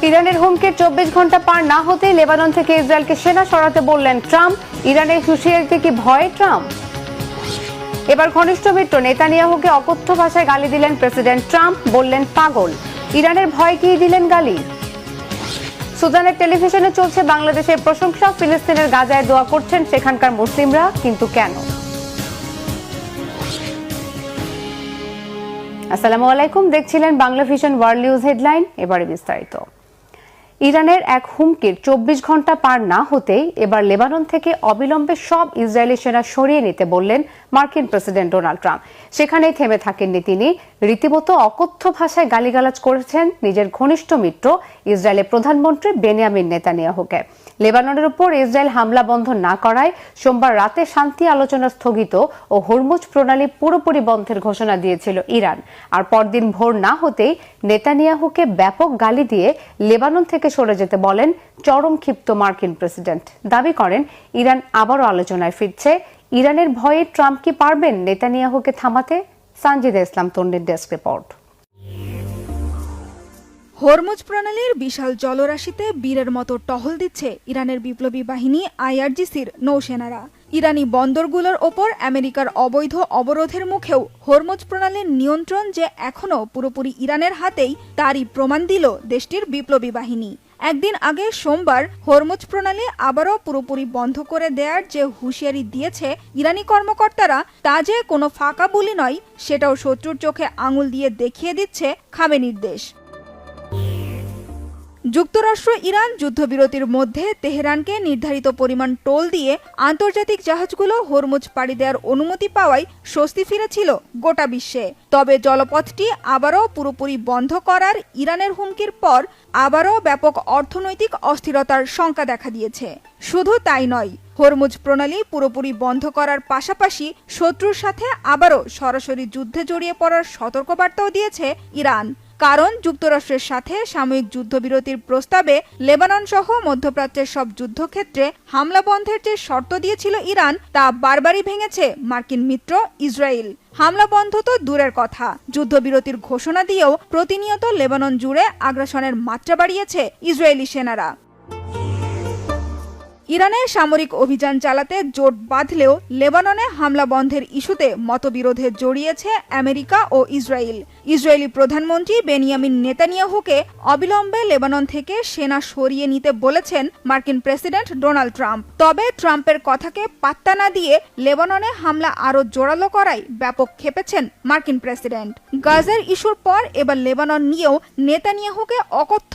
ইরানের হুমকির 24 ঘন্টা পার না হতেই লেবানন থেকে ইসরায়েলকে সেনা সরাতে বললেন ট্রাম্প। ইরানের হুঁশিয়ারিতে কি ভয় ট্রাম্প? এবার ঘনিষ্ঠ মিত্র নেতানিয়াহুকে অকথ্য ভাষায় গালি দিলেন প্রেসিডেন্ট ট্রাম্প, বললেন পাগল। ইরানের ভয় কি দিলেন গালি? সুদানের টেলিভিশনে চলছে বাংলাদেশের প্রশংসা, ফিলিস্তিনের গাজায় দোয়া করছেন সেখানকার মুসলিমরা, কিন্তু কেন? আসসালামু আলাইকুম, দেখছিলেন Bangla vision world news headline. এবারে বিস্তারিত। ইরানের এক হুমকির 24 ঘন্টা পার না হতেই এবার লেবানন থেকে অবিলম্বে সব ইসরায়েলি সেনা সরিয়ে নিতে বললেন মার্কিন প্রেসিডেন্ট ডোনাল্ড ট্রাম্প। সেখানেই থেমে থাকেননি তিনি, রীতিমতো অকথ্য ভাষায় গালিগালাজ করেছেন নিজের ঘনিষ্ঠ মিত্র ইসরায়েলের প্রধানমন্ত্রী বেনিয়ামিন নেতানিয়াহুকে। লেবাননের উপর ইসরায়েল হামলা বন্ধ না করায় সোমবার রাতে শান্তি আলোচনা স্থগিত ও হরমুজ প্রণালী পুরোপুরি বন্ধের ঘোষণা দিয়েছিল ইরান। আর পরদিন ভোর না হতেই নেতানিয়াহুকে ব্যাপক গালি দিয়ে লেবানন থেকে সরে যেতে বলেন চরম ক্ষিপ্ত মার্কিন প্রেসিডেন্ট। দাবি করেন ইরান আবারও আলোচনায় ফিরছে। ইরানের ভয়ে ট্রাম্প কি পারবেন নেতানিয়াহুকে থামাতে? সানজিদা ইসলাম তন্ডির ডেস্ক রিপোর্ট। হরমুজ প্রণালীর বিশাল জলরাশিতে বীরের মতো টহল দিচ্ছে ইরানের বিপ্লবী বাহিনী আইআরজিসির নৌসেনারা। ইরানি বন্দরগুলোর ওপর আমেরিকার অবৈধ অবরোধের মুখেও হরমুজ প্রণালীর নিয়ন্ত্রণ যে এখনও পুরোপুরি ইরানের হাতেই, তারই প্রমাণ দিল দেশটির বিপ্লবী বাহিনী। একদিন আগে সোমবার হরমুজ প্রণালী আবারও পুরোপুরি বন্ধ করে দেওয়ার যে হুঁশিয়ারি দিয়েছে ইরানি কর্মকর্তারা, তা যে কোনো ফাঁকা বুলি নয়, সেটাও শত্রুর চোখে আঙুল দিয়ে দেখিয়ে দিচ্ছে খামেনির দেশ। যুক্তরাষ্ট্র ইরান যুদ্ধবিরতির মধ্যে তেহরানকে নির্ধারিত পরিমাণ টোল দিয়ে আন্তর্জাতিক জাহাজগুলো হরমুজ পাড়ি দেওয়ার অনুমতি পাওয়ায় স্বস্তি ফিরেছিল গোটা বিশ্বে। তবে জলপথটি আবারও পুরোপুরি বন্ধ করার ইরানের হুমকির পর আবারও ব্যাপক অর্থনৈতিক অস্থিরতার শঙ্কা দেখা দিয়েছে। শুধু তাই নয়, হরমুজ প্রণালী পুরোপুরি বন্ধ করার পাশাপাশি শত্রুর সাথে আবারও সরাসরি যুদ্ধে জড়িয়ে পড়ার সতর্কবার্তাও দিয়েছে ইরান। কারণ যুক্তরাষ্ট্রের সাথে সাময়িক যুদ্ধবিরতির প্রস্তাবে লেবানন সহ মধ্যপ্রাচ্যের সব যুদ্ধক্ষেত্রে হামলা বন্ধের যে শর্ত দিয়েছিল ইরান, তা বারবারই ভেঙেছে মার্কিন মিত্র ইসরায়েল। হামলা বন্ধ তো দূরের কথা, যুদ্ধবিরতির ঘোষণা দিয়েও প্রতিনিয়ত লেবানন জুড়ে আগ্রাসনের মাত্রা বাড়িয়েছে ইসরায়েলি সেনারা। ইরানে সামরিক অভিযান চালাতে জোট বাঁধলেও লেবাননে হামলা বন্ধের ইস্যুতে মতবিরোধে জড়িয়েছে আমেরিকা ও ইসরায়েল। ইসরায়েলি প্রধানমন্ত্রী বেনিয়ামিন নেতানিয়াহুকে অবিলম্বে লেবানন থেকে সেনা সরিয়ে নিতে বলেছেন মার্কিন প্রেসিডেন্ট ডোনাল্ড ট্রাম্প। তবে ট্রাম্পের কথাকে পাত্তা না দিয়ে লেবাননে হামলা আরও জোরালো করায় ব্যাপক ক্ষেপেছেন মার্কিন প্রেসিডেন্ট। গাজার ইস্যুর পর এবার লেবানন নিয়েও নেতানিয়াহুকে অকথ্য